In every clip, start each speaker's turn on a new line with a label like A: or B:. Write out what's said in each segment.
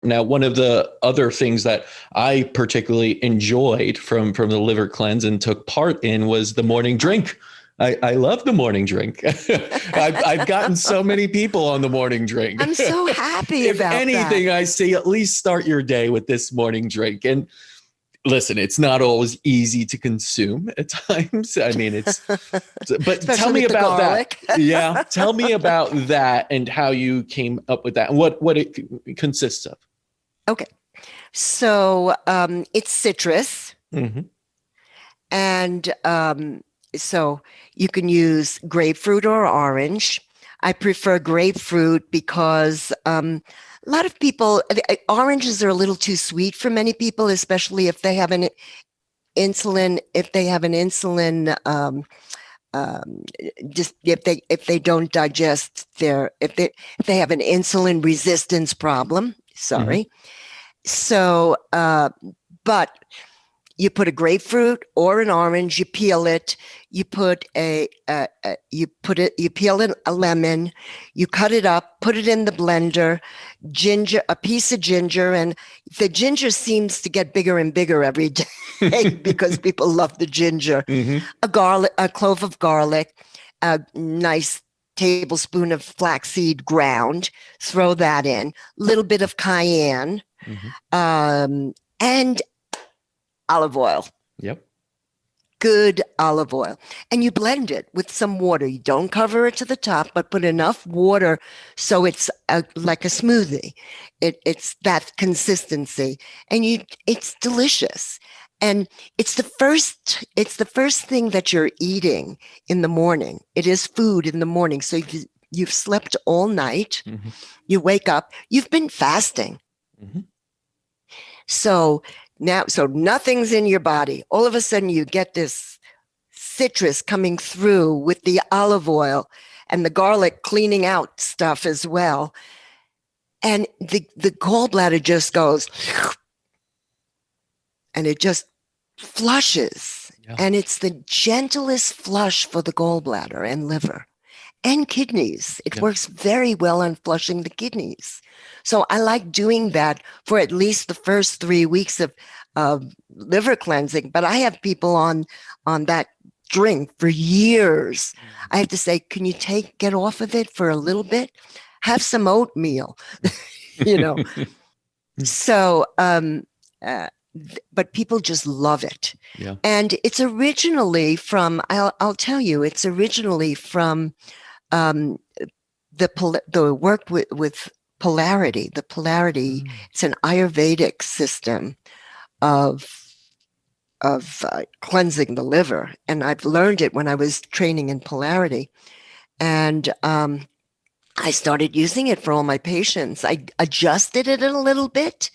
A: Now, one of the other things that I particularly enjoyed from the liver cleanse and took part in was the morning drink. I love the morning drink. I've gotten so many people on the morning drink.
B: I'm so happy
A: If
B: about that.
A: anything, I say at least start your day with this morning drink. And listen, it's not always easy to consume at times. I mean, but tell
B: Especially
A: me
B: with the
A: about that.
B: garlic.
A: Yeah. Tell me about that and how you came up with that and what it consists of.
B: Okay. So it's citrus.
A: Mm-hmm.
B: And so you can use grapefruit or orange. I prefer grapefruit because a lot of people, oranges are a little too sweet for many people, especially if they have an insulin, just if they don't digest if they have an insulin resistance problem.
A: Mm-hmm.
B: Sorry. So, but you put a grapefruit or an orange, you peel it, you put you peel a lemon, you cut it up, put it in the blender, ginger, a piece of ginger, and the ginger seems to get bigger and bigger every day because people love the ginger.
A: Mm-hmm.
B: A clove of garlic, a nice tablespoon of flaxseed ground, throw that in, little bit of cayenne,
A: Mm-hmm.
B: and olive oil,
A: Yep.
B: good olive oil. And you blend it with some water. You don't cover it to the top, but put enough water so it's like a smoothie. It's that consistency. And it's delicious. And it's the first thing that you're eating in the morning. It is food in the morning. So you've slept all night.
A: Mm-hmm.
B: You wake up, you've been fasting.
A: Mm-hmm.
B: So nothing's in your body. All of a sudden you get this citrus coming through with the olive oil and the garlic cleaning out stuff as well. And the gallbladder just goes and it just flushes.
A: Yeah.
B: And it's the gentlest flush for the gallbladder and liver and kidneys. It
A: Yeah.
B: works very well on flushing the kidneys. So I like doing that for at least the first 3 weeks of liver cleansing. But I have people on that drink for years. I have to say, can you get off of it for a little bit? Have some oatmeal, you know. So, but people just love it.
A: Yeah.
B: And it's originally from, I'll tell you, it's originally from the work with polarity. The polarity, it's an Ayurvedic system of cleansing the liver. And I've learned it when I was training in polarity. And I started using it for all my patients. I adjusted it a little bit,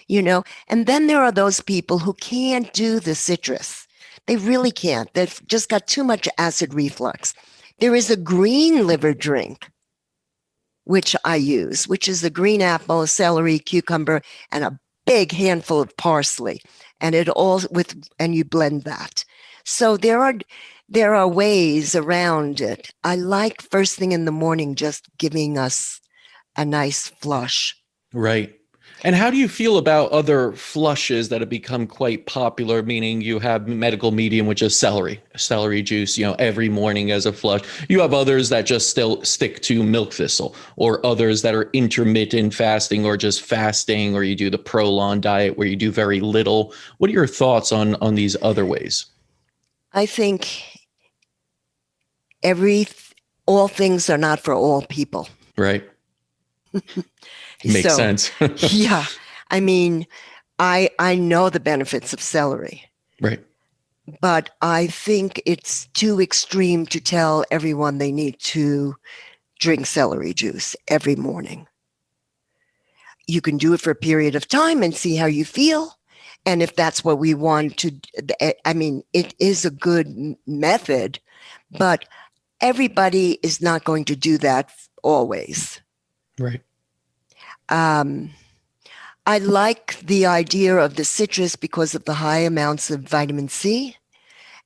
B: and then there are those people who can't do the citrus. They really can't. They've just got too much acid reflux. There is a green liver drink, which I use, which is a green apple, celery, cucumber, and a big handful of parsley. And and you blend that. So there are ways around it. I like first thing in the morning, just giving us a nice flush.
A: Right. And how do you feel about other flushes that have become quite popular, meaning you have medical medium, which is celery juice, every morning as a flush. You have others that just still stick to milk thistle, or others that are intermittent fasting or just fasting, or you do the Prolon diet where you do very little. What are your thoughts on these other ways?
B: I think all things are not for all people.
A: Right. Makes sense.
B: Yeah. I mean, I know the benefits of celery.
A: Right.
B: But I think it's too extreme to tell everyone they need to drink celery juice every morning. You can do it for a period of time and see how you feel. And if that's what we want to, it is a good method, but everybody is not going to do that always.
A: Right.
B: I like the idea of the citrus because of the high amounts of vitamin C.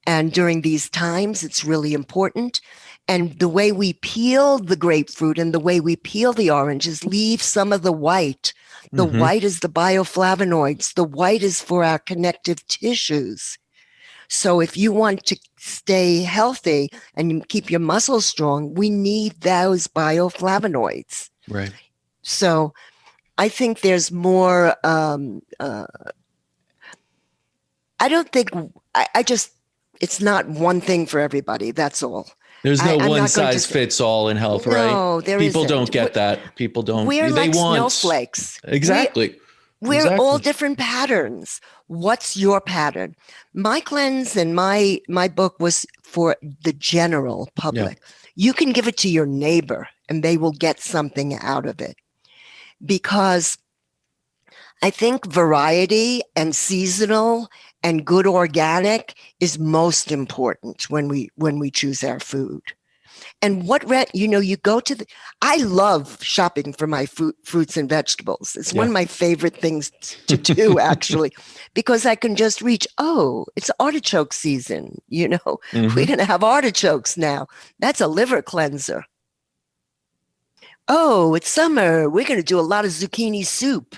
B: And during these times, it's really important. And the way we peel the grapefruit and the way we peel the oranges leave some of the white. The
A: Hmm.
B: white is the bioflavonoids. The white is for our connective tissues. So if you want to stay healthy and keep your muscles strong, we need those bioflavonoids.
A: Right.
B: So I think there's more. I don't think I just. It's not one thing for everybody. That's all.
A: There's no
B: I'm
A: one
B: not going to
A: size
B: say
A: fits all in health, right?
B: no. There
A: People don't
B: isn't.
A: get that. People don't.
B: We're
A: They
B: like
A: want
B: snowflakes.
A: exactly,
B: We're all
A: exactly.
B: different patterns. What's your pattern? My cleanse and my book was for the general
A: Yeah.
B: public. You can give it to your neighbor and they will get something out of it, because I think variety and seasonal and good organic is most important when we choose our food. And you go to I love shopping for my fruits and vegetables. It's one
A: Yeah.
B: of my favorite things to do, actually, because I can just reach, oh, it's artichoke season. We're
A: Hmm.
B: going to have artichokes now. That's a liver cleanser. Oh, it's summer. We're going to do a lot of zucchini soup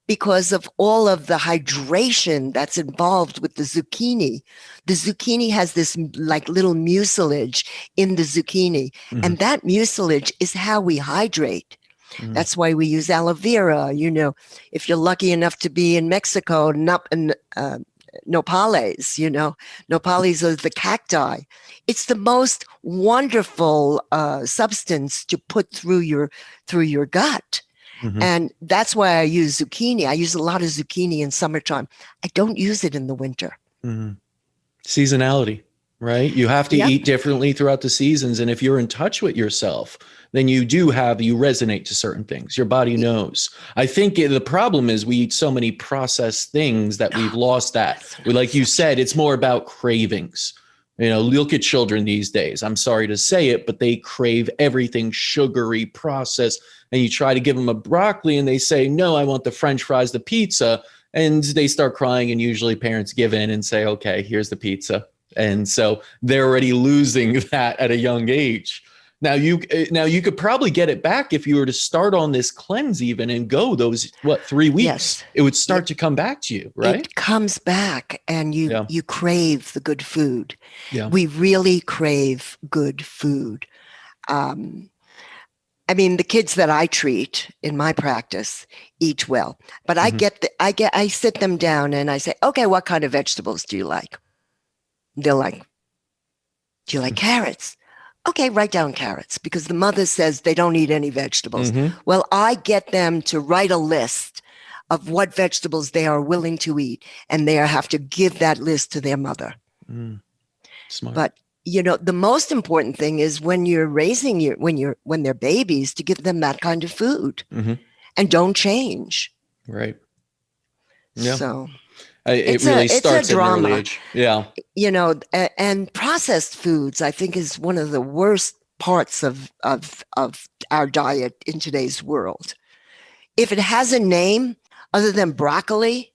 B: because of all of the hydration that's involved with the zucchini. The zucchini has this like little mucilage in the zucchini,
A: Hmm.
B: and that mucilage is how we hydrate.
A: Hmm.
B: That's why we use aloe vera. If you're lucky enough to be in Mexico, nopales, nopales are the cacti. It's the most wonderful substance to put through your gut.
A: Hmm.
B: And that's why I use zucchini. I use a lot of zucchini in summertime. I don't use it in the winter.
A: Hmm. Seasonality, right? You have to
B: Yep.
A: eat differently throughout the seasons. And if you're in touch with yourself, then you resonate to certain things. Your body knows. I think the problem is we eat so many processed things that we've lost that.
B: That's what
A: We,
B: I'm
A: like you
B: such
A: said, it's more about cravings. Look at children these days. I'm sorry to say it, but they crave everything sugary, processed. And you try to give them a broccoli and they say, no, I want the French fries, the pizza. And they start crying, and usually parents give in and say, okay, here's the pizza. And so they're already losing that at a young age. Now you could probably get it back if you were to start on this cleanse even and go those 3 weeks.
B: Yes.
A: It would
B: Yeah,
A: start to come back to you, right?
B: it comes back and you
A: Yeah.
B: you crave the good food.
A: Yeah.
B: We really crave good food. Um, I mean, the kids that I treat in my practice eat well, but
A: Hmm.
B: I sit them down and I say, okay, what kind of vegetables do you like? They're like, do you like carrots? Okay, write down carrots, because the mother says they don't eat any vegetables.
A: Hmm.
B: Well, I get them to write a list of what vegetables they are willing to eat, and they have to give that list to their mother.
A: Mm, smart.
B: But the most important thing is when you're raising when they're babies, to give them that kind of food
A: Hmm.
B: and don't change.
A: Right. Yeah.
B: So
A: It
B: it's
A: really
B: a
A: starts at an early
B: drama,
A: age. Yeah.
B: and processed foods, I think, is one of the worst parts of our diet in today's world. If it has a name other than broccoli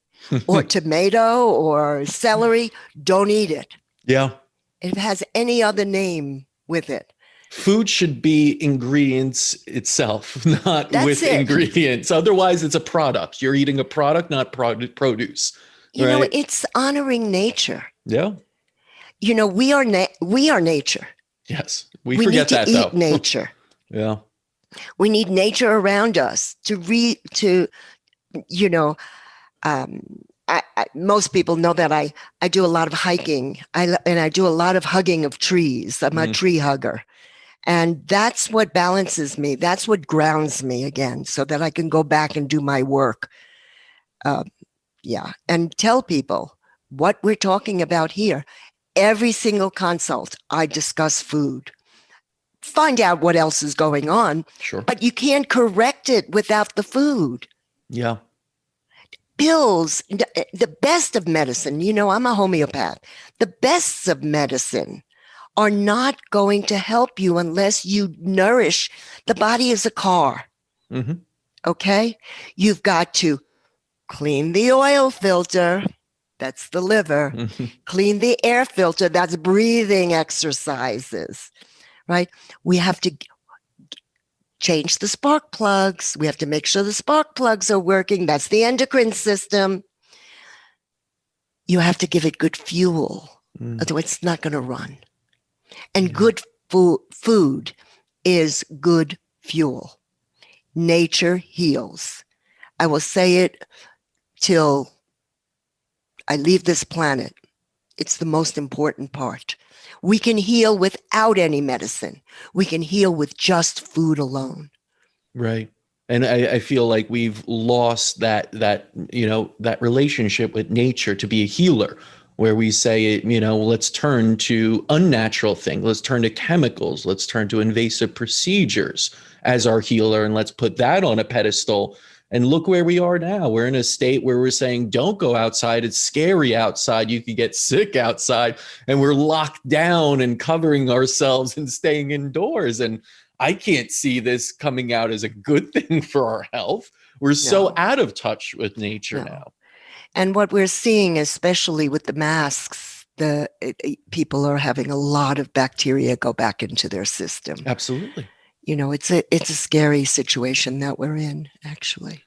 B: or tomato or celery, don't eat it.
A: Yeah.
B: If it has any other name with it,
A: Food should be ingredients itself, not
B: that's
A: with
B: it.
A: ingredients. Otherwise, it's a product. You're eating a product, not produce, right?
B: It's honoring nature.
A: Yeah.
B: We are nature.
A: Yes. We
B: We need
A: forget
B: to
A: that
B: eat
A: though.
B: nature.
A: Yeah.
B: We need nature around us to you know um, most people know that I do a lot of hiking. And I do a lot of hugging of trees. I'm a
A: Mm,
B: tree hugger. And that's what balances me. That's what grounds me again, so that I can go back and do my work. Uh, yeah. And tell people what we're talking about here. Every single consult, I discuss food. Find out what else is going on,
A: sure.
B: but you can't correct it without the food.
A: Yeah.
B: Pills, the best of medicine, I'm a homeopath. The best of medicine are not going to help you unless you nourish. The body is a car.
A: Hmm.
B: Okay. You've got to clean the oil filter. That's the liver.
A: Hmm.
B: Clean the air filter. That's breathing exercises. right? We have to change the spark plugs. We have to make sure the spark plugs are working. That's the endocrine system. You have to give it good fuel.
A: Mm,
B: Otherwise, it's not going to run. And
A: yeah.
B: good food is good fuel. Nature heals. I will say it till I leave this planet. It's the most important part. We can heal without any medicine. We can heal with just food alone.
A: Right. And I feel like we've lost that relationship with nature to be a healer, where we say, let's turn to unnatural things, let's turn to chemicals, let's turn to invasive procedures as our healer, and let's put that on a pedestal. And look where we are now. We're in a state where we're saying, don't go outside. It's scary outside. You could get sick outside. And we're locked down and covering ourselves and staying indoors. And I can't see this coming out as a good thing for our health. We're so
B: No,
A: out of touch with nature
B: no.
A: now.
B: And what we're seeing, especially with the masks, people are having a lot of bacteria go back into their system.
A: Absolutely.
B: It's a scary situation that we're in, actually.